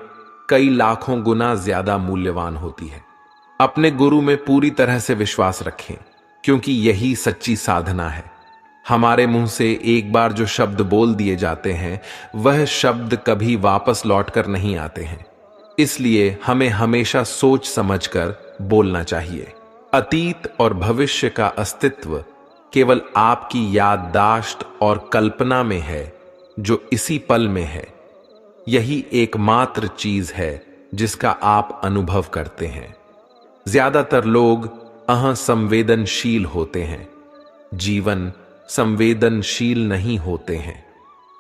कई लाखों गुना ज्यादा मूल्यवान होती है। अपने गुरु में पूरी तरह से विश्वास रखें, क्योंकि यही सच्ची साधना है। हमारे मुंह से एक बार जो शब्द बोल दिए जाते हैं, वह शब्द कभी वापस लौटकर नहीं आते हैं। इसलिए हमें हमेशा सोच समझकर बोलना चाहिए। अतीत और भविष्य का अस्तित्व केवल आपकी याददाश्त और कल्पना में है, जो इसी पल में है। यही एकमात्र चीज है जिसका आप अनुभव करते हैं। ज्यादातर लोग असंवेदनशील होते हैं, जीवन संवेदनशील नहीं होते हैं।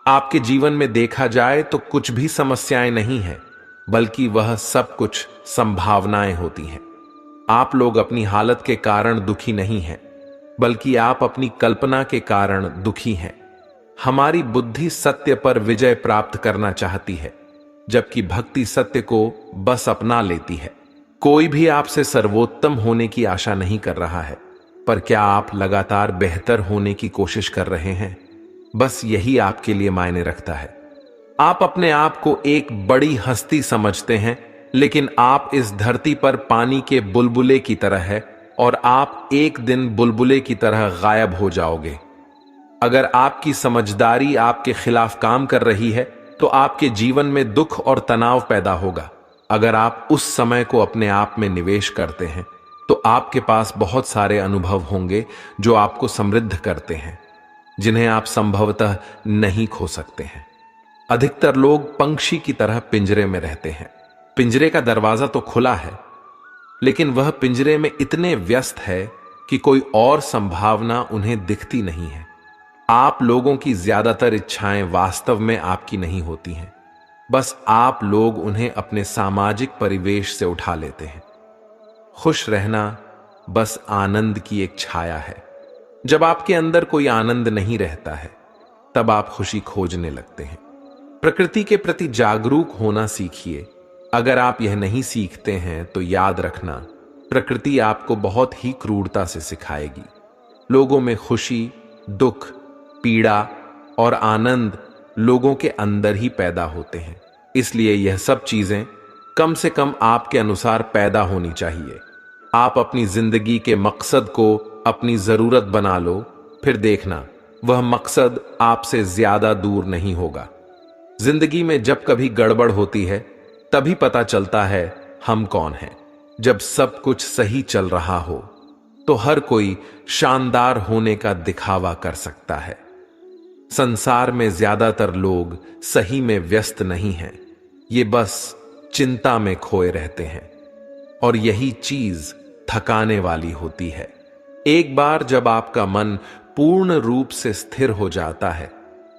आपके जीवन में देखा जाए तो कुछ भी समस्याएं नहीं हैं, बल्कि वह सब कुछ संभावनाएं होती हैं। आप लोग अपनी हालत के कारण दुखी नहीं हैं, बल्कि आप अपनी कल्पना के कारण दुखी हैं। हमारी बुद्धि सत्य पर विजय प्राप्त करना चाहती है, जबकि भक्ति सत्य को बस अपना लेती है। कोई भी आपसे सर्वोत्तम होने की आशा नहीं कर रहा है, पर क्या आप लगातार बेहतर होने की कोशिश कर रहे हैं? बस यही आपके लिए मायने रखता है। आप अपने आप को एक बड़ी हस्ती समझते हैं, लेकिन आप इस धरती पर पानी के बुलबुले की तरह है और आप एक दिन बुलबुले की तरह गायब हो जाओगे। अगर आपकी समझदारी आपके खिलाफ काम कर रही है तो आपके जीवन में दुख और तनाव पैदा होगा। अगर आप उस समय को अपने आप में निवेश करते हैं तो आपके पास बहुत सारे अनुभव होंगे जो आपको समृद्ध करते हैं, जिन्हें आप संभवतः नहीं खो सकते हैं। अधिकतर लोग पंछी की तरह पिंजरे में रहते हैं। पिंजरे का दरवाजा तो खुला है, लेकिन वह पिंजरे में इतने व्यस्त है कि कोई और संभावना उन्हें दिखती नहीं है। आप लोगों की ज्यादातर इच्छाएं वास्तव में आपकी नहीं होती हैं, बस आप लोग उन्हें अपने सामाजिक परिवेश से उठा लेते हैं। खुश रहना बस आनंद की एक छाया है। जब आपके अंदर कोई आनंद नहीं रहता है, तब आप खुशी खोजने लगते हैं। प्रकृति के प्रति जागरूक होना सीखिए। अगर आप यह नहीं सीखते हैं तो याद रखना, प्रकृति आपको बहुत ही क्रूरता से सिखाएगी। लोगों में खुशी, दुख, पीड़ा और आनंद लोगों के अंदर ही पैदा होते हैं। इसलिए यह सब चीजें कम से कम आपके अनुसार पैदा होनी चाहिए। आप अपनी जिंदगी के मकसद को अपनी जरूरत बना लो, फिर देखना वह मकसद आपसे ज्यादा दूर नहीं होगा। जिंदगी में जब कभी गड़बड़ होती है तभी पता चलता है हम कौन हैं। जब सब कुछ सही चल रहा हो तो हर कोई शानदार होने का दिखावा कर सकता है। संसार में ज्यादातर लोग सही में व्यस्त नहीं हैं, ये बस चिंता में खोए रहते हैं, और यही चीज थकाने वाली होती है। एक बार जब आपका मन पूर्ण रूप से स्थिर हो जाता है,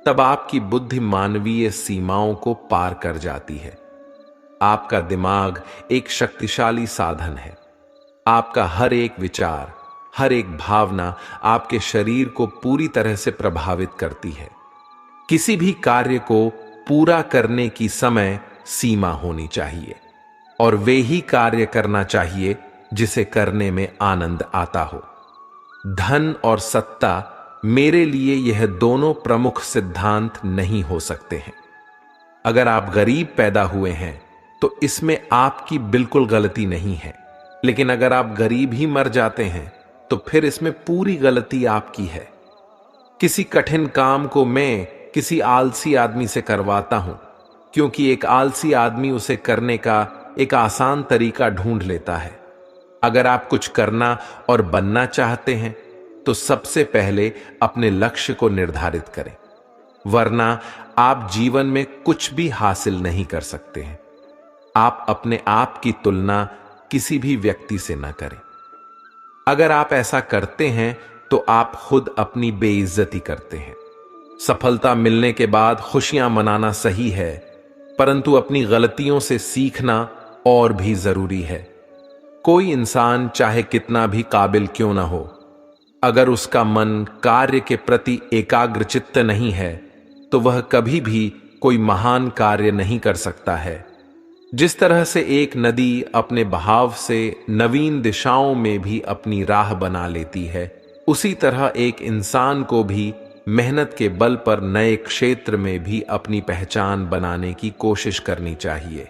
तब आपकी बुद्धि मानवीय सीमाओं को पार कर जाती है। आपका दिमाग एक शक्तिशाली साधन है। आपका हर एक विचार, हर एक भावना आपके शरीर को पूरी तरह से प्रभावित करती है। किसी भी कार्य को पूरा करने की समय सीमा होनी चाहिए, और वे ही कार्य करना चाहिए जिसे करने में आनंद आता हो। धन और सत्ता, मेरे लिए यह दोनों प्रमुख सिद्धांत नहीं हो सकते हैं। अगर आप गरीब पैदा हुए हैं तो इसमें आपकी बिल्कुल गलती नहीं है, लेकिन अगर आप गरीब ही मर जाते हैं तो फिर इसमें पूरी गलती आपकी है। किसी कठिन काम को मैं किसी आलसी आदमी से करवाता हूं, क्योंकि एक आलसी आदमी उसे करने का एक आसान तरीका ढूंढ लेता है। अगर आप कुछ करना और बनना चाहते हैं तो सबसे पहले अपने लक्ष्य को निर्धारित करें, वरना आप जीवन में कुछ भी हासिल नहीं कर सकते हैं। आप अपने आप की तुलना किसी भी व्यक्ति से न करें। अगर आप ऐसा करते हैं तो आप खुद अपनी बेइज्जती करते हैं। सफलता मिलने के बाद खुशियां मनाना सही है, परंतु अपनी गलतियों से सीखना और भी जरूरी है। कोई इंसान चाहे कितना भी काबिल क्यों ना हो, अगर उसका मन कार्य के प्रति एकाग्रचित्त नहीं है तो वह कभी भी कोई महान कार्य नहीं कर सकता है। जिस तरह से एक नदी अपने बहाव से नवीन दिशाओं में भी अपनी राह बना लेती है, उसी तरह एक इंसान को भी मेहनत के बल पर नए क्षेत्र में भी अपनी पहचान बनाने की कोशिश करनी चाहिए।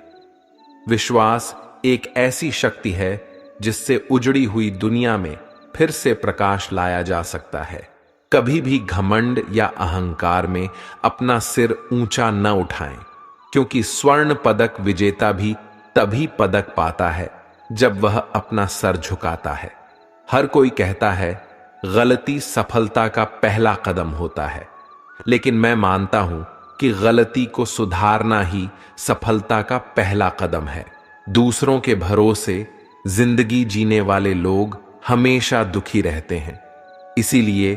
विश्वास एक ऐसी शक्ति है जिससे उजड़ी हुई दुनिया में फिर से प्रकाश लाया जा सकता है। कभी भी घमंड या अहंकार में अपना सिर ऊंचा न उठाएं, क्योंकि स्वर्ण पदक विजेता भी तभी पदक पाता है जब वह अपना सर झुकाता है। हर कोई कहता है गलती सफलता का पहला कदम होता है, लेकिन मैं मानता हूं कि गलती को सुधारना ही सफलता का पहला कदम है। दूसरों के भरोसे जिंदगी जीने वाले लोग हमेशा दुखी रहते हैं। इसीलिए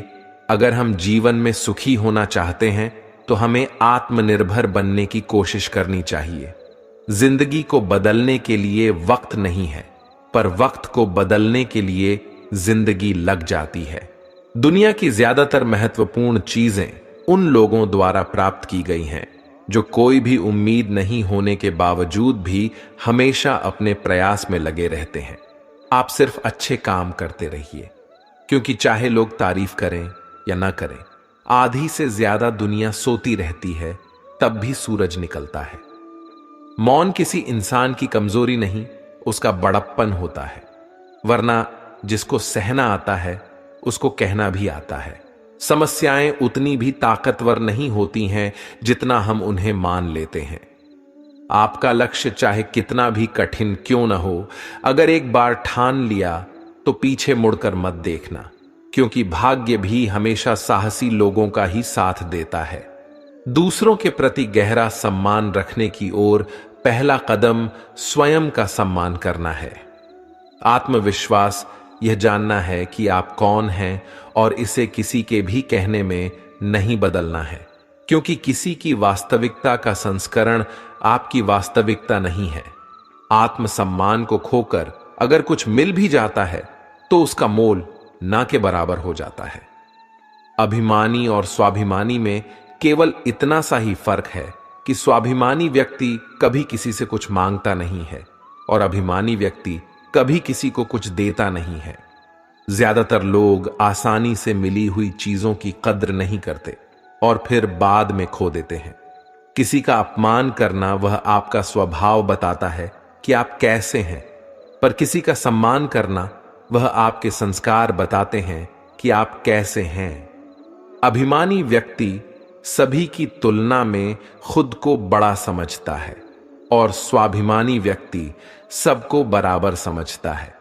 अगर हम जीवन में सुखी होना चाहते हैं तो हमें आत्मनिर्भर बनने की कोशिश करनी चाहिए। जिंदगी को बदलने के लिए वक्त नहीं है, पर वक्त को बदलने के लिए जिंदगी लग जाती है। दुनिया की ज्यादातर महत्वपूर्ण चीजें उन लोगों द्वारा प्राप्त की गई हैं जो कोई भी उम्मीद नहीं होने के बावजूद भी हमेशा अपने प्रयास में लगे रहते हैं। आप सिर्फ अच्छे काम करते रहिए, क्योंकि चाहे लोग तारीफ करें या ना करें, आधी से ज्यादा दुनिया सोती रहती है, तब भी सूरज निकलता है। मौन किसी इंसान की कमजोरी नहीं, उसका बड़प्पन होता है, वरना जिसको सहना आता है उसको कहना भी आता है। समस्याएं उतनी भी ताकतवर नहीं होती हैं जितना हम उन्हें मान लेते हैं। आपका लक्ष्य चाहे कितना भी कठिन क्यों न हो, अगर एक बार ठान लिया तो पीछे मुड़कर मत देखना, क्योंकि भाग्य भी हमेशा साहसी लोगों का ही साथ देता है। दूसरों के प्रति गहरा सम्मान रखने की ओर पहला कदम स्वयं का सम्मान करना है। आत्मविश्वास यह जानना है कि आप कौन हैं और इसे किसी के भी कहने में नहीं बदलना है, क्योंकि किसी की वास्तविकता का संस्करण आपकी वास्तविकता नहीं है। आत्मसम्मान को खोकर अगर कुछ मिल भी जाता है तो उसका मोल ना के बराबर हो जाता है। अभिमानी और स्वाभिमानी में केवल इतना सा ही फर्क है कि स्वाभिमानी व्यक्ति कभी किसी से कुछ मांगता नहीं है और अभिमानी व्यक्ति कभी किसी को कुछ देता नहीं है। ज्यादातर लोग आसानी से मिली हुई चीजों की कद्र नहीं करते और फिर बाद में खो देते हैं। किसी का अपमान करना वह आपका स्वभाव बताता है कि आप कैसे हैं, पर किसी का सम्मान करना वह आपके संस्कार बताते हैं कि आप कैसे हैं। अभिमानी व्यक्ति सभी की तुलना में खुद को बड़ा समझता है और स्वाभिमानी व्यक्ति सबको बराबर समझता है।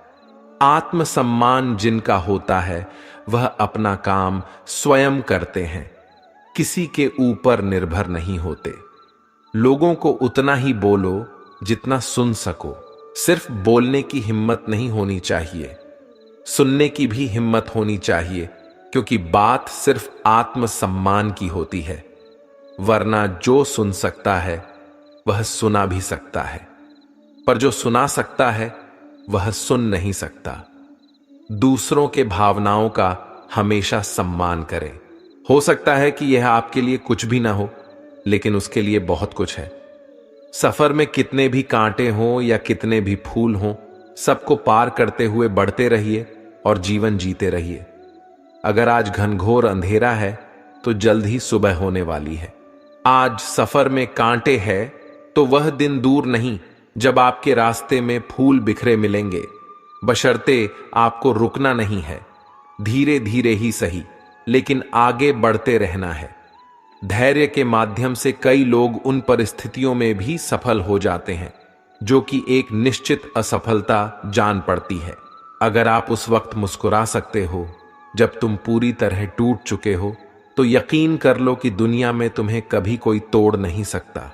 आत्मसम्मान जिनका होता है वह अपना काम स्वयं करते हैं। किसी के ऊपर निर्भर नहीं होते। लोगों को उतना ही बोलो जितना सुन सको। सिर्फ बोलने की हिम्मत नहीं होनी चाहिए, सुनने की भी हिम्मत होनी चाहिए, क्योंकि बात सिर्फ आत्मसम्मान की होती है। वरना जो सुन सकता है वह सुना भी सकता है, पर जो सुना सकता है वह सुन नहीं सकता। दूसरों के भावनाओं का हमेशा सम्मान करें। हो सकता है कि यह आपके लिए कुछ भी ना हो, लेकिन उसके लिए बहुत कुछ है। सफर में कितने भी कांटे हों या कितने भी फूल हों, सबको पार करते हुए बढ़ते रहिए और जीवन जीते रहिए। अगर आज घनघोर अंधेरा है तो जल्द ही सुबह होने वाली है। आज सफर में कांटे हैं तो वह दिन दूर नहीं जब आपके रास्ते में फूल बिखरे मिलेंगे। बशर्ते आपको रुकना नहीं है, धीरे धीरे ही सही, लेकिन आगे बढ़ते रहना है। धैर्य के माध्यम से कई लोग उन परिस्थितियों में भी सफल हो जाते हैं जो कि एक निश्चित असफलता जान पड़ती है। अगर आप उस वक्त मुस्कुरा सकते हो जब तुम पूरी तरह टूट चुके हो, तो यकीन कर लो कि दुनिया में तुम्हें कभी कोई तोड़ नहीं सकता।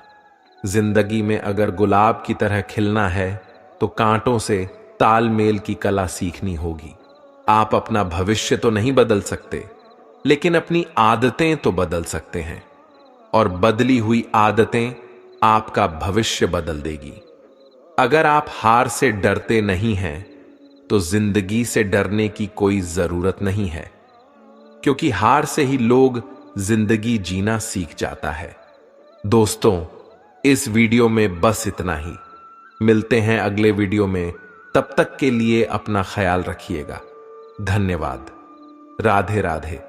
जिंदगी में अगर गुलाब की तरह खिलना है तो कांटों से तालमेल की कला सीखनी होगी। आप अपना भविष्य तो नहीं बदल सकते, लेकिन अपनी आदतें तो बदल सकते हैं, और बदली हुई आदतें आपका भविष्य बदल देगी। अगर आप हार से डरते नहीं हैं तो जिंदगी से डरने की कोई जरूरत नहीं है, क्योंकि हार से ही लोग जिंदगी जीना सीख जाता है। दोस्तों, इस वीडियो में बस इतना ही। मिलते हैं अगले वीडियो में। तब तक के लिए अपना ख्याल रखिएगा। धन्यवाद। राधे राधे।